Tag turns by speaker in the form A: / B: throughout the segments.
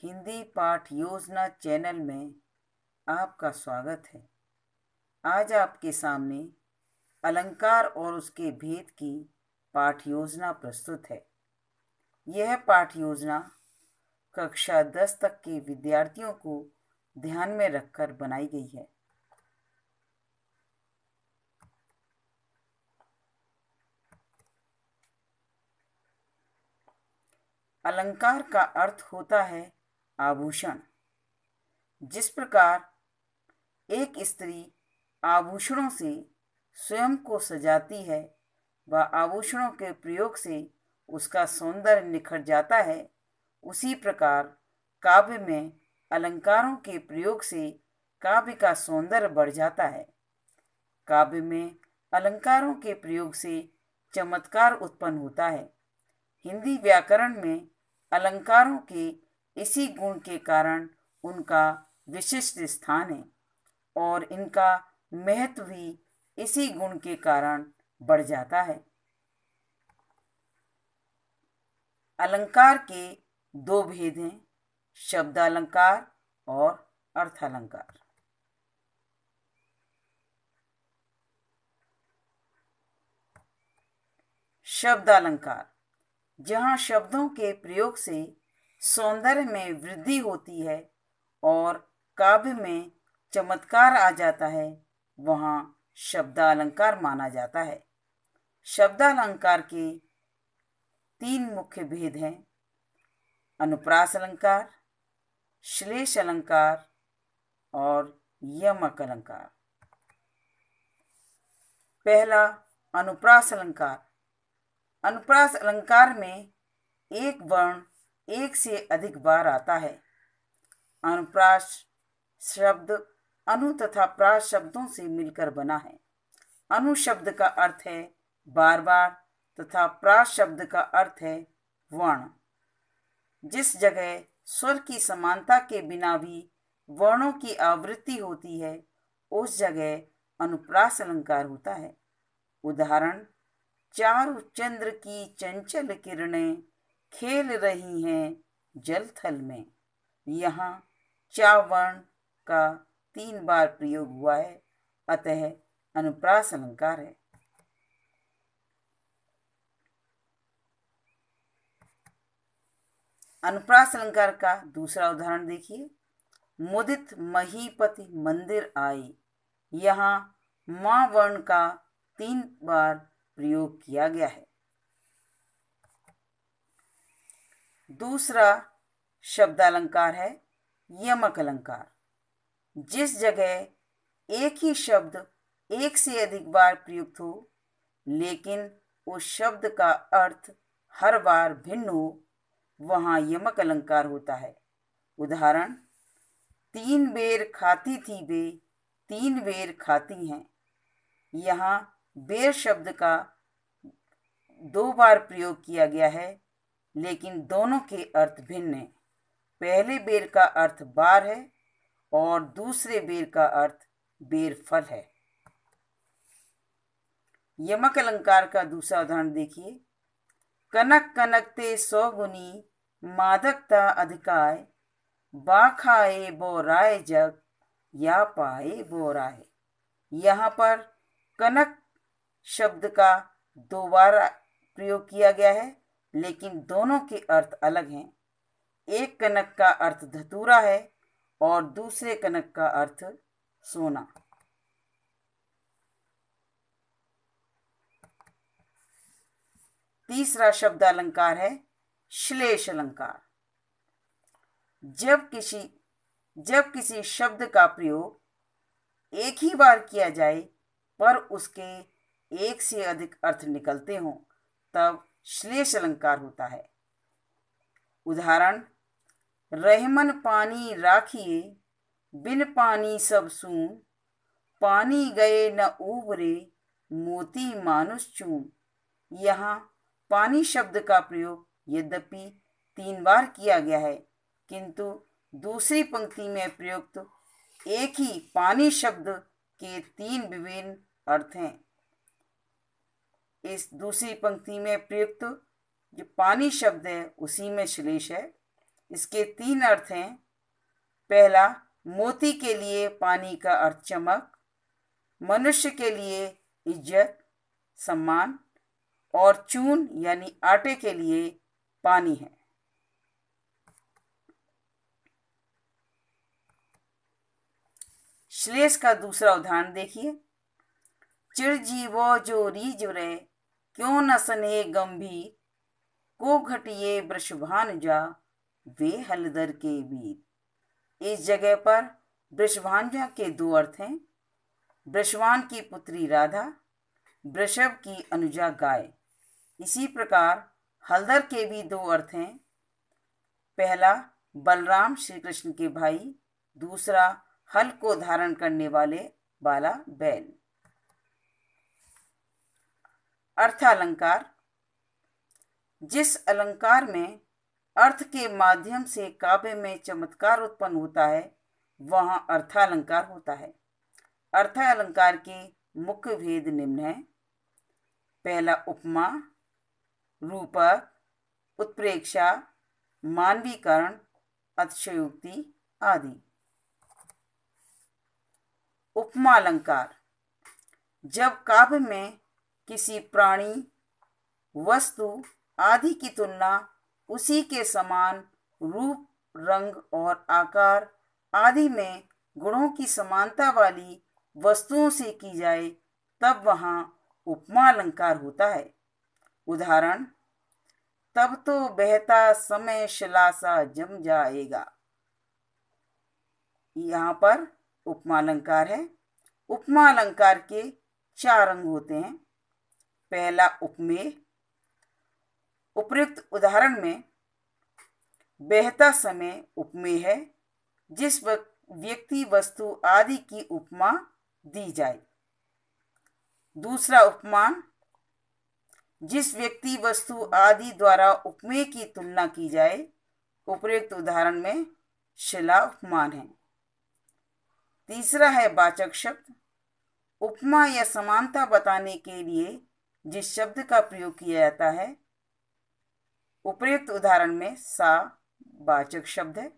A: हिंदी पाठ योजना चैनल में आपका स्वागत है। आज आपके सामने अलंकार और उसके भेद की पाठ योजना प्रस्तुत है। यह पाठ योजना कक्षा 10 तक के विद्यार्थियों को ध्यान में रखकर बनाई गई है। अलंकार का अर्थ होता है आभूषण। जिस प्रकार एक स्त्री आभूषणों से स्वयं को सजाती है व आभूषणों के प्रयोग से उसका सौंदर्य निखर जाता है, उसी प्रकार काव्य में अलंकारों के प्रयोग से काव्य का सौंदर्य बढ़ जाता है। काव्य में अलंकारों के प्रयोग से चमत्कार उत्पन्न होता है। हिंदी व्याकरण में अलंकारों के इसी गुण के कारण उनका विशिष्ट स्थान है और इनका महत्व भी इसी गुण के कारण बढ़ जाता है। अलंकार के दो भेद हैं, शब्दालंकार और अर्थालंकार। शब्दालंकार, जहाँ शब्दों के प्रयोग से सौंदर्य में वृद्धि होती है और काव्य में चमत्कार आ जाता है, वहाँ शब्दालंकार माना जाता है। शब्दालंकार के तीन मुख्य भेद हैं, अनुप्रास अलंकार, श्लेष अलंकार और यमक अलंकार। पहला, अनुप्रास अलंकार। अनुप्रास अलंकार में एक वर्ण एक से अधिक बार आता है। अनुप्रास शब्द अनु तथा प्रास शब्दों से मिलकर बना है। अनु शब्द का अर्थ है बार बार तथा प्रास शब्द का अर्थ है वर्ण। जिस जगह स्वर की समानता के बिना भी वर्णों की आवृत्ति होती है, उस जगह अनुप्रास अलंकार होता है। उदाहरण, चारु चंद्र की चंचल किरणें खेल रही हैं जल थल में। यहाँ चा वर्ण का 3 बार प्रयोग हुआ है, अतः अनुप्रास अलंकार है। अनुप्रास अलंकार का दूसरा उदाहरण देखिए। मुदित महीपति मंदिर आई। यहाँ मां वर्ण का 3 बार प्रयोग किया गया है। दूसरा शब्दालंकार है यमक अलंकार। जिस जगह एक ही शब्द एक से अधिक बार प्रयुक्त हो, लेकिन उस शब्द का अर्थ हर बार भिन्न हो, वहाँ यमक अलंकार होता है। उदाहरण, 3 बेर खाती थी वे 3 बेर खाती हैं। यहाँ बेर शब्द का 2 बार प्रयोग किया गया है, लेकिन दोनों के अर्थ भिन्न हैं। पहले बेर का अर्थ बार है और दूसरे बेर का अर्थ बेर फल है। यमक अलंकार का दूसरा उदाहरण देखिए। कनक कनकते 100 गुनी मादकता अधिकाय, बाखाए बोराए जग या पाए बोराए। यहाँ पर कनक शब्द का 2 बार प्रयोग किया गया है, लेकिन दोनों के अर्थ अलग हैं। एक कनक का अर्थ धतूरा है और दूसरे कनक का अर्थ सोना। तीसरा शब्दालंकार है श्लेष अलंकार। जब किसी शब्द का प्रयोग एक ही बार किया जाए पर उसके एक से अधिक अर्थ निकलते हों, तब श्लेष अलंकार होता है। उदाहरण, रहमन पानी राखिए बिन पानी सब सून, पानी गए न उबरे मोती मानुष चून। यहाँ पानी शब्द का प्रयोग यद्यपि 3 बार किया गया है, किंतु दूसरी पंक्ति में प्रयुक्त एक ही पानी शब्द के 3 विभिन्न अर्थ हैं। इस दूसरी पंक्ति में प्रयुक्त जो पानी शब्द है, उसी में श्लेष है। इसके 3 अर्थ हैं। पहला, मोती के लिए पानी का अर्थ चमक, मनुष्य के लिए इज्जत सम्मान, और चून यानी आटे के लिए पानी है। श्लेष का दूसरा उदाहरण देखिए। चिरजीवो जो रीजुरे क्यों न सने गंभीर, को घटिए वृषभानुजा वे हलदर के वीर। इस जगह पर वृषभानुजा के 2 अर्थ हैं। वृषवान की पुत्री राधा, वृषभ की अनुजा गाय। इसी प्रकार हलदर के भी 2 अर्थ हैं। पहला, बलराम श्री कृष्ण के भाई, दूसरा, हल को धारण करने वाला बैल। अर्थालंकार। जिस अलंकार में अर्थ के माध्यम से काव्य में चमत्कार उत्पन्न होता है वहाँ अर्थालंकार होता है। अर्थालंकार के मुख्य भेद निम्न हैं। पहला, उपमा, रूपक, उत्प्रेक्षा, मानवीकरण, अतिशयोक्ति आदि। उपमा अलंकार। जब काव्य में किसी प्राणी, वस्तु आदि की तुलना उसी के समान रूप, रंग और आकार आदि में गुणों की समानता वाली वस्तुओं से की जाए तब वहाँ उपमा अलंकार होता है। उदाहरण, तब तो बहता समय शिला सा जम जाएगा। यहाँ पर उपमा अलंकार है। उपमा अलंकार के 4 अंग होते हैं। पहला, उपमेय। उपयुक्त उदाहरण में बहता समय उपमेय है, जिस व्यक्ति, वस्तु आदि की उपमा दी जाए। दूसरा, उपमान। जिस व्यक्ति, वस्तु आदि द्वारा उपमेय की तुलना की जाए। उपयुक्त उदाहरण में शिला उपमान है। तीसरा है वाचक शब्द। उपमा या समानता बताने के लिए जिस शब्द का प्रयोग किया जाता है। उपयुक्त उदाहरण में सा वाचक शब्द है।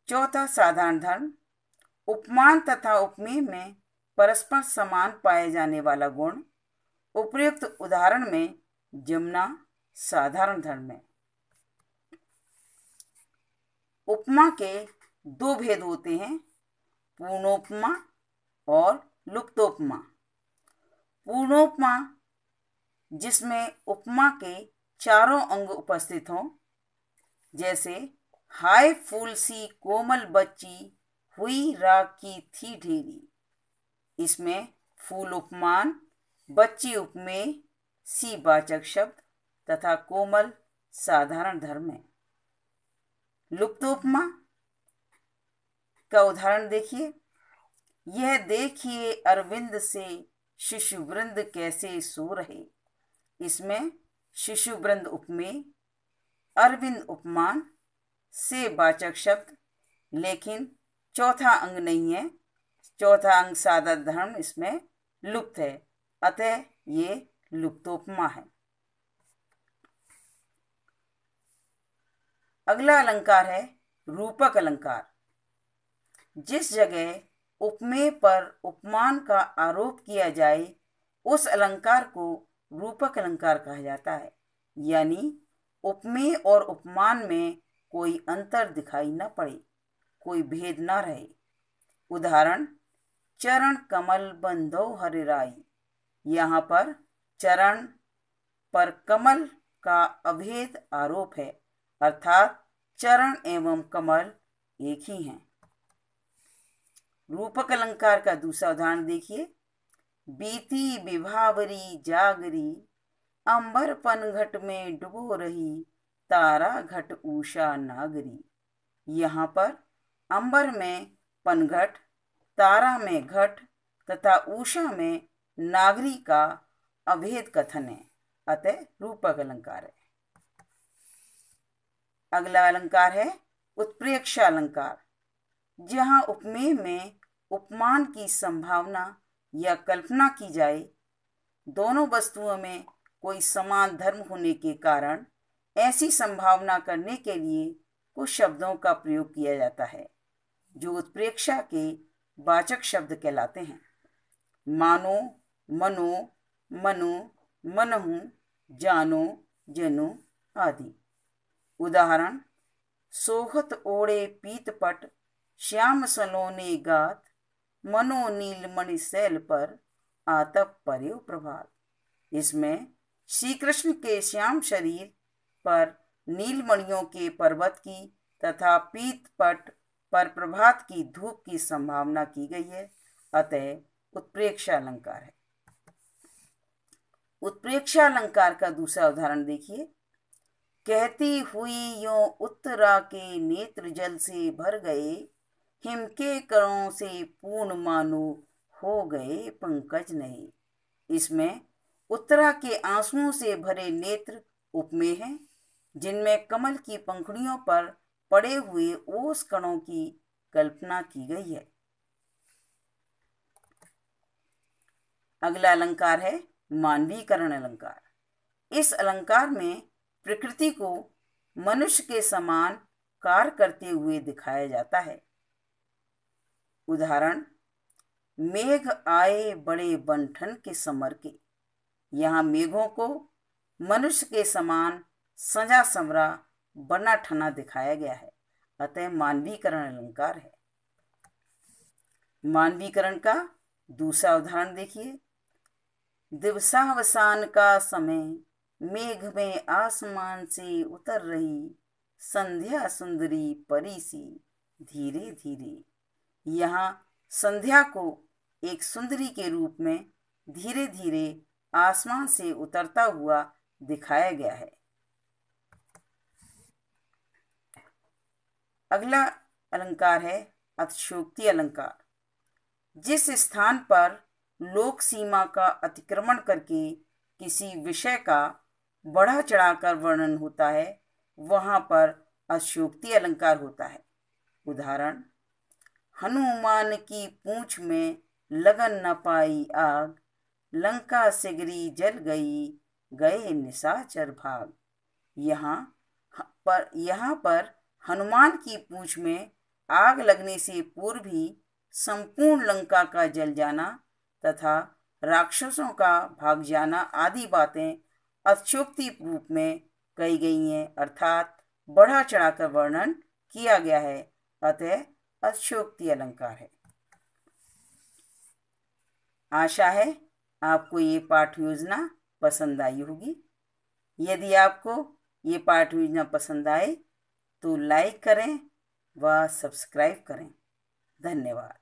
A: चौथा, साधारण धर्म। उपमान तथा उपमेय में परस्पर समान पाए जाने वाला गुण। उपयुक्त उदाहरण में जमुना साधारण धर्म है। उपमा के 2 भेद होते हैं, पूर्णोपमा और लुप्तोपमा। पूर्णोपमा जिसमें उपमा के चारों अंग उपस्थित हों, जैसे हाय फूल सी कोमल बच्ची हुई राग की थी ढेरी। इसमें फूल उपमान, बच्ची उपमेय, सी वाचक शब्द तथा कोमल साधारण धर्म है। लुप्तोपमा का उदाहरण देखिए। यह देखिए अरविंद से शिशु वृंद कैसे सो रहे। इसमें शिशु वृंद उपमेय, अरविंद उपमान, से वाचक शब्द, लेकिन चौथा अंग नहीं है। चौथा अंग साधारण धर्म इसमें लुप्त है, अतः ये लुप्तोपमा है। अगला अलंकार है रूपक अलंकार। जिस जगह उपमेय पर उपमान का आरोप किया जाए उस अलंकार को रूपक अलंकार कहा जाता है। यानी उपमेय और उपमान में कोई अंतर दिखाई न पड़े, कोई भेद न रहे। उदाहरण, चरण कमल बंधो हरिराई। यहाँ पर चरण पर कमल का अभेद आरोप है, अर्थात चरण एवं कमल एक ही हैं। रूपक अलंकार का दूसरा उदाहरण देखिए। बीती विभावरी जागरी, अंबर पनघट में डुबो रही, तारा घट उषा नागरी। यहाँ पर अंबर में पनघट, तारा में घट तथा उषा में नागरी का अभेद कथन है, अतः रूपक अलंकार है। अगला अलंकार है उत्प्रेक्षा अलंकार। जहाँ उपमेय में उपमान की संभावना या कल्पना की जाए, दोनों वस्तुओं में कोई समान धर्म होने के कारण ऐसी संभावना करने के लिए कुछ शब्दों का प्रयोग किया जाता है जो उत्प्रेक्षा के वाचक शब्द कहलाते हैं। मानो, मनो, मनु, मनहु, जानो, जनु आदि। उदाहरण: सोहत ओढ़े पीतपट, श्याम सलोने गात, मनो नीलमणि शैल पर, आतप पर्यो प्रभात। इसमें श्री कृष्ण के श्याम शरीर पर नीलमणियों के पर्वत की तथा पीतपट पर प्रभात की धूप की संभावना की गई है, अतः उत्प्रेक्षा अलंकार है। उत्प्रेक्षा अलंकार का दूसरा उदाहरण देखिए। कहती हुई यों उत्तरा के नेत्र जल से भर गए, हिम के कणों से पूर्ण मानो हो गए पंकज नहीं। इसमें उत्तरा के आंसुओं से भरे नेत्र उपमेय हैं, जिनमें कमल की पंखुड़ियों पर पड़े हुए ओस कणों की कल्पना की गई है। अगला अलंकार है मानवीकरण अलंकार। इस अलंकार में प्रकृति को मनुष्य के समान कार्य करते हुए दिखाया जाता है। उदाहरण: मेघ आए बड़े बनठन के समर के। यहाँ मेघों को मनुष्य के समान सजा संवरा बना ठना दिखाया गया है, अतः मानवीकरण अलंकार है। मानवीकरण का दूसरा उदाहरण देखिए। दिवसावसान का समय, मेघ में आसमान से उतर रही, संध्या सुंदरी परी सी धीरे धीरे। यहाँ संध्या को एक सुंदरी के रूप में धीरे धीरे आसमान से उतरता हुआ दिखाया गया है। अगला अलंकार है अतिशयोक्ति अलंकार। जिस स्थान पर लोक सीमा का अतिक्रमण करके किसी विषय का बढ़ा चढ़ाकर वर्णन होता है, वहां पर अतिशयोक्ति अलंकार होता है। उदाहरण: हनुमान की पूंछ में लगन न पाई आग, लंका सिगरी जल गई, गए निशाचर भाग। यहाँ पर हनुमान की पूंछ में आग लगने से पूर्व ही संपूर्ण लंका का जल जाना तथा राक्षसों का भाग जाना आदि बातें अतिशयोक्ति रूप में कही गई हैं, अर्थात बढ़ा चढ़ाकर वर्णन किया गया है, अतः अतिशयोक्ति अलंकार है। आशा है आपको ये पाठ योजना पसंद आई होगी। यदि आपको ये पाठ योजना पसंद आए तो लाइक करें व सब्सक्राइब करें। धन्यवाद।